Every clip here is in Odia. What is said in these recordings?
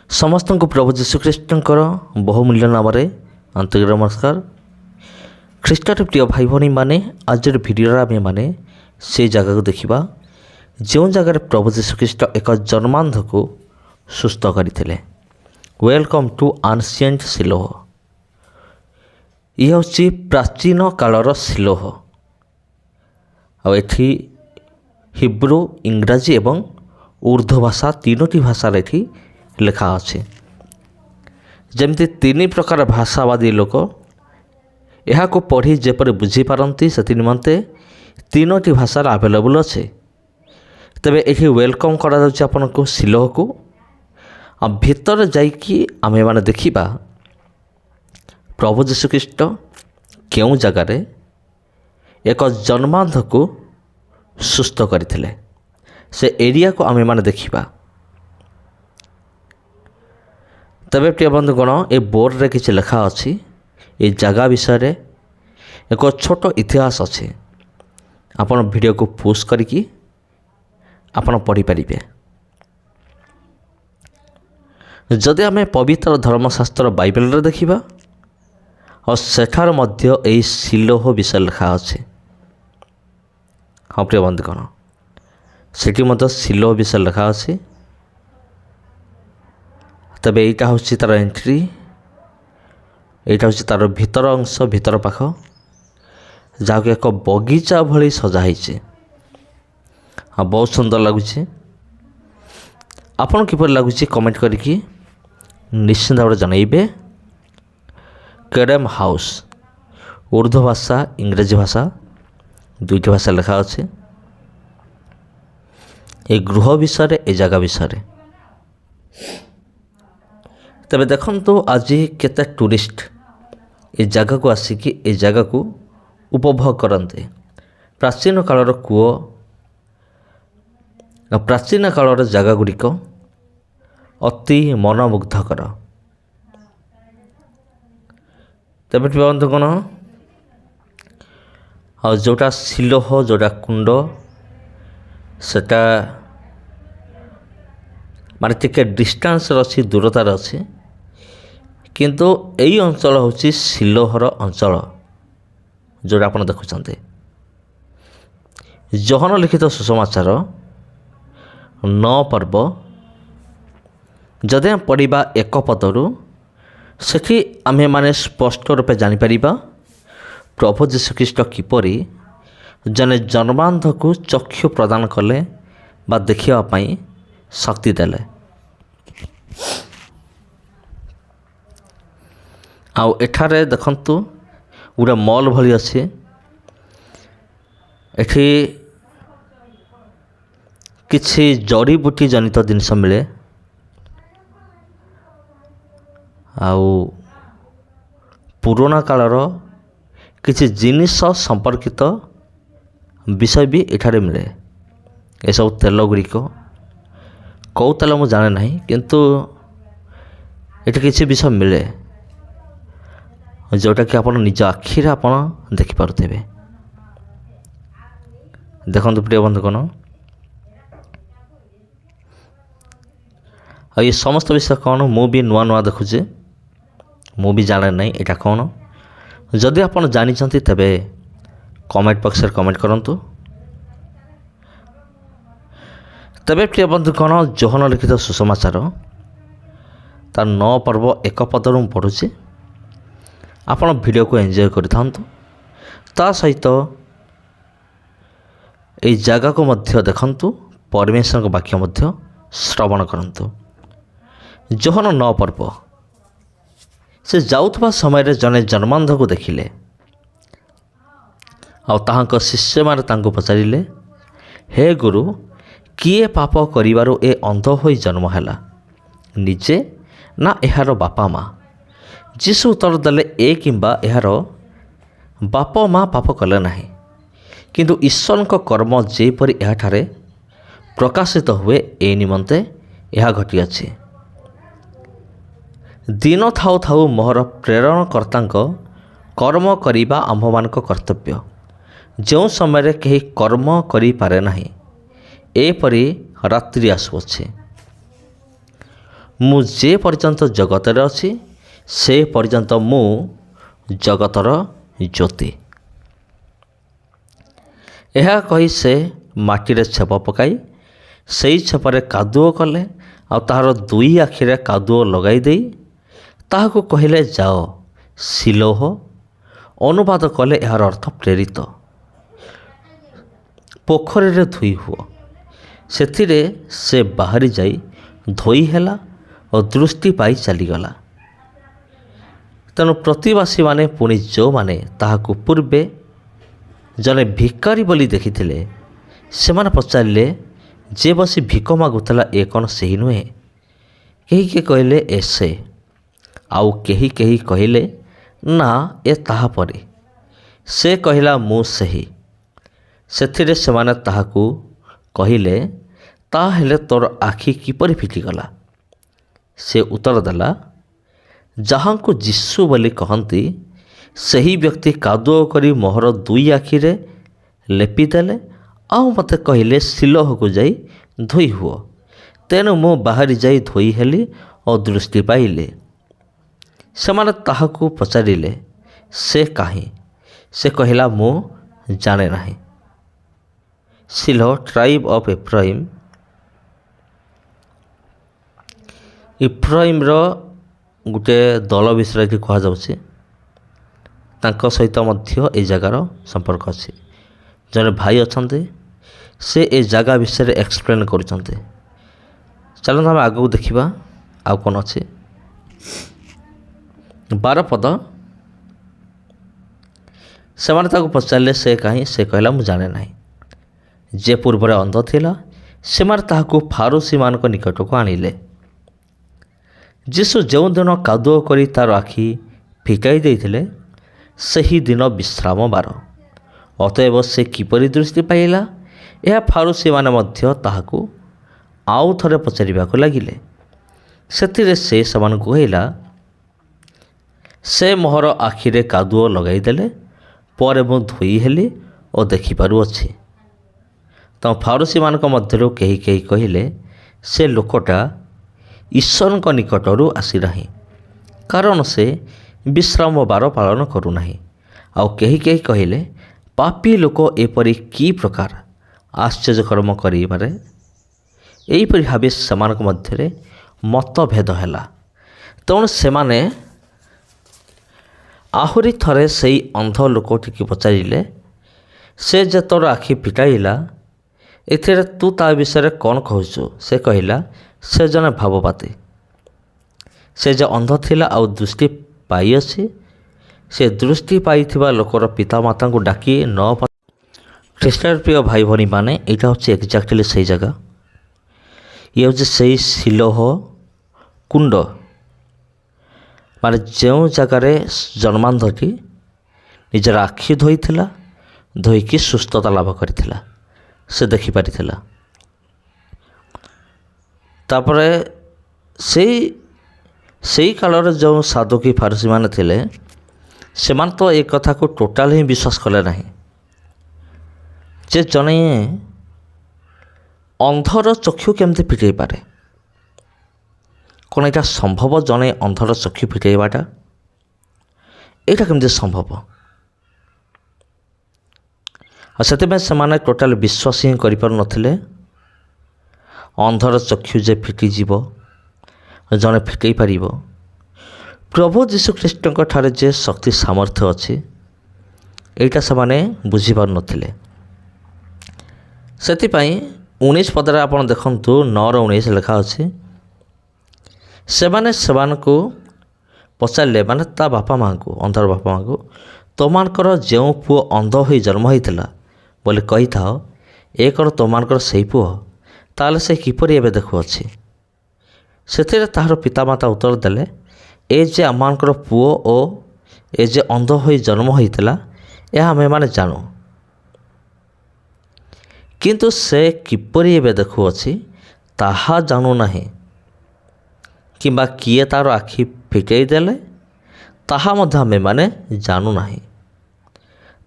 समस्त को प्रभु जीशुख्रीष्टर बहुमूल्य नाम आंतरिक नमस्कार। ख्रीष्टर प्रिय भाई भाई मैंने आज भिडियो आम मैंने से जगह को देखा जो जगार प्रभु जीशुख्रीष्ट एक जन्मांध को सुस्थ करते। Welcome to ancient Shiloh. यह हूँ प्राचीन कालर सिलोह। आठी हिब्रू इंग्राजी एवं उर्दू भाषा तीनोटी भाषा ये लेखा अच्छे। जमती तीन प्रकार भाषावादी लोक यह पढ़ी जेपरी बुझीपारती से निमंते तीनोटी भाषार आवेलेबल अच्छे। तेबे ये वेलकम कर सिलोह को भीतर जाइकी आमे माने देखिबा प्रभु जीशुख्रीष्ट केउं जगार एक जन्मांध को सुस्थ करथिले से एरिया को आमे माने देखिबा। तबे प्रिय बंधुगण ए बोर्ड रे किछि लेखा अछि। ए जगह विषय एक छोट इतिहास अच्छे। आपण वीडियो को पोस्ट करिकी आपण पढ़ी पारिबे। जदि आमे पवित्र धर्मशास्त्र बाइबल रे देखिबा और सेठार मध्य एई सिलोह विषय लेखा अछि। हाँ प्रिय बंधुगण सेठी मध्य सिलोह विषय लेखा अछि। तबे एटा हूँ तार एंट्री, एटा हूँ तार भीतर अंश भीतर पाख जहाँ एक बगीचा भली सजाई। हाँ बहुत सुंदर लगुच। आपन किपर लगुच कमेंट करिकी निश्चिंत भाव जनइबे। केडम हाउस उर्दू भाषा इंग्राजी भाषा दुईटी भाषा लेखा अच्छे। ए गृह विषय ए जगह विषय तबे देखंतु आज केते टूरिस्ट ए जगह को आसिकी ए जगह को उपभोग करते। प्राचीन कालर कूओ प्राचीन कालर जगह गुड़िक अति मनमुग्धकर। तबे बंधुगण आ जोटा सिलोह जोटा कुंड सेटा माने टिके डिस्टेंस अच्छी दूरतार अच्छी किंतु यही अंचल हूँ सिलोहर अंचल जोटा आप देखुं। जहन लिखित सुसमाचार 9 पर्व जदि आम पढ़ा एक पदरू सेठी आमे माने स्पष्ट रूपे जानीपर प्रभु जीशुख्रीष्ट किपरि जने जन्मांध को चक्षु प्रदान कले बा देखापी शक्ति देले। आउ एठारे देखंतु गोटे मॉल भली अच्छे। एठी किछि जड़ी बूटी जनित जिनस मिले। आउ पुराना कालर किछि जिनिस संपर्कित विषय भी एठारे मिले। ए सब तेल गुड़िक कौ तेल मु जाने नहीं किंतु एठी किछि विषय मिले जोटा कि आपण निज आखिर आपण देखि पारुथिबे। देखंतु प्रिय बंधुगण ये समस्त विषय कौन मु भी नुआ नुआ देखुचे मु भी जाने नहीं एटा कौन। जदि आपण जानी चंती तबे कमेंट बॉक्स रे कमेंट करंतु। तबे प्रिय बंधुगण जहन लिखित सुसमाचार तार 9 पर्व एक पदरू पढ़ुचे। आपण वीडियो को एंजॉय करिथांतु ता सहित ए जगह को मध्य देखंतु परमेश्वर को वाक्य मध्य श्रवण करंतु। जहन 9 पर्व से जाउथबा समय रे जने जन्मांध को देखिले आ ताहांक शिष्य माने तांको पचारिले हे गुरु किए पाप करिवारो ए अंध होई जन्म हैला निजे ना एहार बापा माँ। जीशु उत्तर देले ए किंबा एहार बाप माँ पाप कले नाही किंतु ईश्वर को कर्म जेपरि एहाठारे प्रकाशित हुए ए निमंते यह घटी अछि। दिन थाउ थाउ मोहर प्रेरणकर्ता कर्म करिबा आम्भमानक कर्तव्य। जो समय कहीं कर्म करि पारे नाही एपरि रात्रि आसुअछे। ମୁଁ ଯେ ପର୍ଯ୍ୟନ୍ତ ଜଗତରେ ଅଛି ସେ ପର୍ଯ୍ୟନ୍ତ ମୁଁ ଜଗତର ଜ୍ୟୋତି। ଏହା କହି ସେ ମାଟିରେ ଛେପ ପକାଇ ସେଇ ଛେପରେ କାଦୁଅ କଲେ ଆଉ ତାହାର ଦୁଇ ଆଖିରେ କାଦୁଅ ଲଗାଇ ଦେଇ ତାହାକୁ କହିଲେ ଯାଅ ସିଲୋହ, ଅନୁବାଦ କଲେ ଏହାର ଅର୍ଥ ପ୍ରେରିତ, ପୋଖରୀରେ ଧୋଇ ହୁଅ। ସେଥିରେ ସେ ବାହାରି ଯାଇ ଧୋଇ ହେଲା ଓ ଦୃଷ୍ଟି ପାଇ ଚାଲିଗଲା। ତେଣୁ ପ୍ରତିବାସୀମାନେ ପୁଣି ଯେଉଁମାନେ ତାହାକୁ ପୂର୍ବେ ଜଣେ ଭିକାରୀ ବୋଲି ଦେଖିଥିଲେ ସେମାନେ ପଚାରିଲେ, ଯେ ବସି ଭିକ ମାଗୁଥିଲା ଏ କ'ଣ ସେହି ନୁହେଁ? କେହି କେହି କହିଲେ ଏ ସେ, ଆଉ କେହି କେହି କହିଲେ ନା ଏ ତାହାପରେ। ସେ କହିଲା ମୁଁ ସେହି। ସେଥିରେ ସେମାନେ ତାହାକୁ କହିଲେ, ତାହେଲେ ତୋର ଆଖି କିପରି ଫିଟିଗଲା? ସେ ଉତ୍ତର ଦେଲା, ଯାହାଙ୍କୁ ଯୀଶୁ ବୋଲି କହନ୍ତି ସେହି ବ୍ୟକ୍ତି କାଦୁଅ କରି ମୋହର ଦୁଇ ଆଖିରେ ଲେପିଦେଲେ ଆଉ ମୋତେ କହିଲେ ସିଲୋହକୁ ଯାଇ ଧୋଇ ହୁଅ। ତେଣୁ ମୁଁ ବାହାରି ଯାଇ ଧୋଇ ହେଲି ଓ ଦୃଷ୍ଟି ପାଇଲି। ସେମାନେ ତାହାକୁ ପଚାରିଲେ, ସେ କାହିଁ? ସେ କହିଲା, ମୁଁ ଜାଣେ ନାହିଁ। ସିଲୋ ଟ୍ରାଇବ୍ ଅଫ୍ ଏଫ୍ରାଇମ୍। ଇଫ୍ରାଇମ୍ର ଗୋଟିଏ ଦଳ ବିଷୟରେ ଏଠି କୁହାଯାଉଛି। ତାଙ୍କ ସହିତ ମଧ୍ୟ ଏ ଜାଗାର ସମ୍ପର୍କ ଅଛି। ଜଣେ ଭାଇ ଅଛନ୍ତି, ସେ ଏ ଜାଗା ବିଷୟରେ ଏକ୍ସପ୍ଲେନ୍ କରୁଛନ୍ତି। ଚାଲନ୍ତୁ ଆମେ ଆଗକୁ ଦେଖିବା ଆଉ କ'ଣ ଅଛି। 12 ପଦ, ସେମାନେ ତାକୁ ପଚାରିଲେ ସେ କାହିଁ? ସେ କହିଲା ମୁଁ ଜାଣେ ନାହିଁ। ଯେ ପୂର୍ବରେ ଅନ୍ଧ ଥିଲା ସେମାନେ ତାହାକୁ ଫାରୁସୀମାନଙ୍କ ନିକଟକୁ ଆଣିଲେ। ଯୀଶୁ ଯେଉଁଦିନ କାଦୁଅ କରି ତା'ର ଆଖି ଫିଟାଇ ଦେଇଥିଲେ ସେହି ଦିନ ବିଶ୍ରାମ ବାର। ଅତଏବ ସେ କିପରି ଦୃଷ୍ଟି ପାଇଲା? ଏହା ଫାରୁସୀମାନେ ମଧ୍ୟ ତାହାକୁ ଆଉ ଥରେ ପଚାରିବାକୁ ଲାଗିଲେ। ସେଥିରେ ସେ ସେମାନଙ୍କୁ କହିଲା, ସେ ମୋହର ଆଖିରେ କାଦୁଅ ଲଗାଇ ଦେଲେ ପରେ ମୁଁ ଧୋଇ ହେଲି ଓ ଦେଖିପାରୁଅଛି। ତ ଫାରୁସୀମାନଙ୍କ ମଧ୍ୟରୁ କେହି କେହି କହିଲେ, ସେ ଲୋକଟା ଈଶ୍ୱରଙ୍କ ନିକଟରୁ ଆସିନାହିଁ, କାରଣ ସେ ବିଶ୍ରାମ ବାର ପାଳନ କରୁନାହିଁ। ଆଉ କେହି କେହି କହିଲେ, ପାପୀ ଲୋକ ଏପରି କି ପ୍ରକାର ଆଶ୍ଚର୍ଯ୍ୟକର୍ମ କରିପାରେ? ଏହିପରି ଭାବେ ସେମାନଙ୍କ ମଧ୍ୟରେ ମତଭେଦ ହେଲା। ତେଣୁ ସେମାନେ ଆହୁରି ଥରେ ସେଇ ଅନ୍ଧ ଲୋକଟିକୁ ପଚାରିଲେ, ସେ ଯେ ତୋର ଆଖି ଫିଟାଇଲା ଏଥିରେ ତୁ ତା ବିଷୟରେ କ'ଣ କହୁଛୁ? ସେ କହିଲା, ସେ ଜଣେ ଭାବବାଦୀ। ସେ ଯେ ଅନ୍ଧ ଥିଲା ଆଉ ଦୃଷ୍ଟି ପାଇଅଛି, ସେ ଦୃଷ୍ଟି ପାଇଥିବା ଲୋକର ପିତାମାତାଙ୍କୁ ଡାକି ନ ଖ୍ରୀଷ୍ଟର ପ୍ରିୟ ଭାଇ ଭଉଣୀମାନେ, ଏଇଟା ହେଉଛି ଏକ୍ଜାକ୍ଟଲି ସେଇ ଜାଗା। ଇଏ ହେଉଛି ସେଇ ସିଲୋହ କୁଣ୍ଡ, ମାନେ ଯେଉଁ ଜାଗାରେ ଜନ୍ମାନ୍ଧଟି ନିଜର ଆଖି ଧୋଇଥିଲା, ଧୋଇକି ସୁସ୍ଥତା ଲାଭ କରିଥିଲା, ସେ ଦେଖିପାରିଥିଲା। ତାପରେ ସେଇ କାଳରେ ଯେଉଁ ସାଧୁକୀ ଫାରୁସୀମାନେ ଥିଲେ ସେମାନେ ତ ଏ କଥାକୁ ଟୋଟାଲ ହିଁ ବିଶ୍ୱାସ କଲେ ନାହିଁ ଯେ ଜଣେ ଅନ୍ଧର ଚକ୍ଷୁ କେମିତି ଫିଟେଇ ପାରେ। କ'ଣ ଏଇଟା ସମ୍ଭବ? ଜଣେ ଅନ୍ଧର ଚକ୍ଷୁ ଫିଟେଇବାଟା ଏଇଟା କେମିତି ସମ୍ଭବ? ଆଉ ସେଥିପାଇଁ ସେମାନେ ଟୋଟାଲ ବିଶ୍ୱାସ ହିଁ କରିପାରୁନଥିଲେ ଅନ୍ଧର ଚକ୍ଷୁ ଯେ ଫିଟିଯିବ, ଜଣେ ଫିଟେଇ ପାରିବ। ପ୍ରଭୁ ଯୀଶୁଖ୍ରୀଷ୍ଟଙ୍କ ଠାରେ ଯେ ଶକ୍ତି ସାମର୍ଥ୍ୟ ଅଛି ଏଇଟା ସେମାନେ ବୁଝିପାରୁନଥିଲେ। ସେଥିପାଇଁ 19 ପଦରେ ଆପଣ ଦେଖନ୍ତୁ, 9:19 ଲେଖା ଅଛି, ସେମାନେ ସେମାନଙ୍କୁ ପଚାରିଲେ, ମାନେ ତା ବାପା ମାଆଙ୍କୁ, ଅନ୍ଧର ବାପା ମାଆଙ୍କୁ, ତୁମମାନଙ୍କର ଯେଉଁ ପୁଅ ଅନ୍ଧ ହୋଇ ଜନ୍ମ ହୋଇଥିଲା ବୋଲି କହିଥାଅ, ଏ କ'ଣ ତୁମମାନଙ୍କର ସେଇ ପୁଅ? ତାହେଲେ ସେ କିପରି ଏବେ ଦେଖୁଅଛି? ସେଥିରେ ତାହାର ପିତାମାତା ଉତ୍ତର ଦେଲେ, ଏ ଯେ ଆମମାନଙ୍କର ପୁଅ ଓ ଏ ଯେ ଅନ୍ଧ ହୋଇ ଜନ୍ମ ହୋଇଥିଲା ଏହା ଆମେମାନେ ଜାଣୁ, କିନ୍ତୁ ସେ କିପରି ଏବେ ଦେଖୁଅଛି ତାହା ଜାଣୁନାହିଁ, କିମ୍ବା କିଏ ତା'ର ଆଖି ଫିଟେଇ ଦେଲେ ତାହା ମଧ୍ୟ ଆମେମାନେ ଜାଣୁନାହିଁ।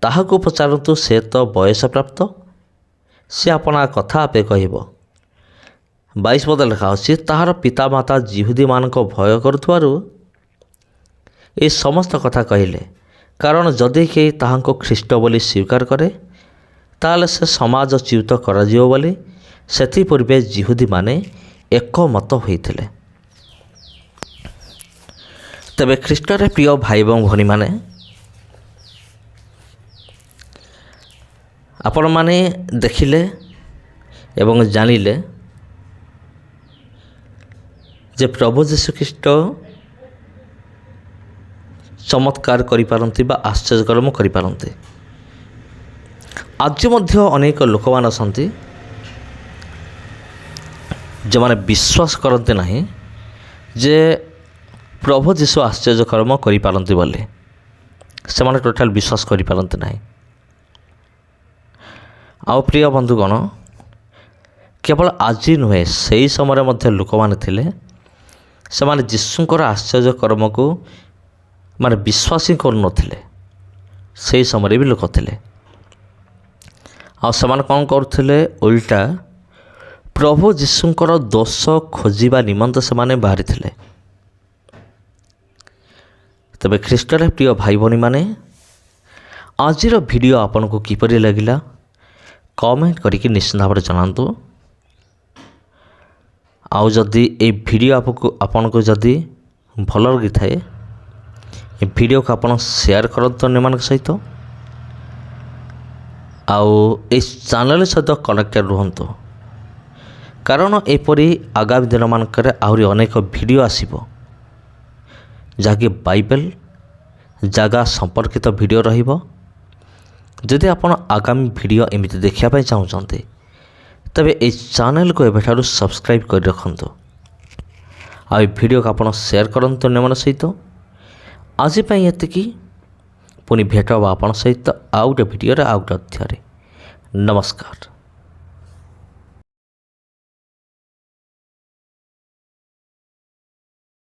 ତାହାକୁ ପଚାରନ୍ତୁ, ସେ ତ ବୟସପ୍ରାପ୍ତ, ସେ ଆପଣା କଥା ଆପେ କହିବ। 22 ପଦ ଲେଖା ଅଛି, ତାହାର ପିତାମାତା ଯିହୁଦୀମାନଙ୍କ ଭୟ କରୁଥିବାରୁ ଏ ସମସ୍ତ କଥା କହିଲେ, କାରଣ ଯଦି କେହି ତାହାଙ୍କୁ ଖ୍ରୀଷ୍ଟ ବୋଲି ସ୍ୱୀକାର କରେ ତାହେଲେ ସେ ସମାଜଚ୍ୟୁତ କରାଯିବ ବୋଲି ସେଥିପୂର୍ବେ ଯିହୁଦୀମାନେ ଏକମତ ହୋଇଥିଲେ। ତେବେ ଖ୍ରୀଷ୍ଟରେ ପ୍ରିୟ ଭାଇ ଏବଂ ଭଉଣୀମାନେ, ଆପଣମାନେ ଦେଖିଲେ ଏବଂ ଜାଣିଲେ ଯେ ପ୍ରଭୁ ଯୀଶୁଖ୍ରୀଷ୍ଟ ଚମତ୍କାର କରିପାରନ୍ତି ବା ଆଶ୍ଚର୍ଯ୍ୟକର୍ମ କରିପାରନ୍ତି। ଆଜି ମଧ୍ୟ ଅନେକ ଲୋକମାନେ ଅଛନ୍ତି ଯେଉଁମାନେ ବିଶ୍ୱାସ କରନ୍ତି ନାହିଁ ଯେ ପ୍ରଭୁ ଯୀଶୁ ଆଶ୍ଚର୍ଯ୍ୟକର୍ମ କରିପାରନ୍ତି ବୋଲି। ସେମାନେ ଟୋଟାଲ ବିଶ୍ୱାସ କରିପାରନ୍ତି ନାହିଁ। ଆଉ ପ୍ରିୟ ବନ୍ଧୁଗଣ, କେବଳ ଆଜି ନୁହେଁ, ସେହି ସମୟରେ ମଧ୍ୟ ଲୋକମାନେ ଥିଲେ, ସେମାନେ ଯୀଶୁଙ୍କର ଆଶ୍ଚର୍ଯ୍ୟକର୍ମକୁ ମାନେ ବିଶ୍ୱାସ ହିଁ କରୁନଥିଲେ। ସେହି ସମୟରେ ବି ଲୋକ ଥିଲେ। ଆଉ ସେମାନେ କ'ଣ କରୁଥିଲେ? ଓଲଟା ପ୍ରଭୁ ଯୀଶୁଙ୍କର ଦୋଷ ଖୋଜିବା ନିମନ୍ତେ ସେମାନେ ବାହାରିଥିଲେ। ତେବେ ଖ୍ରୀଷ୍ଟରେ ପ୍ରିୟ ଭାଇ ଭଉଣୀମାନେ, ଆଜିର ଭିଡ଼ିଓ ଆପଣଙ୍କୁ କିପରି ଲାଗିଲା କମେଣ୍ଟ କରିକି ନିଶ୍ଚିତ ଭାବରେ ଜଣାନ୍ତୁ। ଆଉ ଯଦି এই ଭିଡ଼ିଓ ଆପଣଙ୍କୁ ଯଦି ଭଲ ଲାଗିଥାଏ, ଏ ଭିଡ଼ିଓକୁ ଆପଣ ସେୟାର କରନ୍ତୁ ଅନ୍ୟମାନଙ୍କ ସହିତ। ଆଉ এই ଚ୍ୟାନେଲ ସହିତ କନେକ୍ଟେଡ଼ ରୁହନ୍ତୁ, କାରଣ ଏପରି ଆଗାମୀ ଦିନମାନଙ୍କରେ ଆହୁରି ଅନେକ ଭିଡ଼ିଓ ଆସିବ, ଯାହାକି ବାଇବେଲ ଜାଗା ସମ୍ପର୍କିତ ଭିଡ଼ିଓ ରହିବ। ଯଦି ଆପଣ ଆଗାମୀ ଭିଡ଼ିଓ ଏମିତି ଦେଖିବା ପାଇଁ ଚାହୁଁଛନ୍ତି, ତେବେ এই ଚ୍ୟାନେଲକୁ ଏବେଠାରୁ ସବସ୍କ୍ରାଇବ୍ କରି ରଖନ୍ତୁ। ଆଉ এই ଭିଡ଼ିଓକୁ ଆପଣ ସେୟାର କରନ୍ତୁ ଅନ୍ୟମାନଙ୍କ ସହିତ। ଆଜି ପାଇଁ ଏତିକି। ପୁଣି ଭେଟ ହେବା ଆପଣଙ୍କ ସହିତ ଆଉ ଗୋଟେ ଭିଡ଼ିଓରେ ଆଉ ଗୋଟେ ଅଧ୍ୟାୟରେ। ନମସ୍କାର।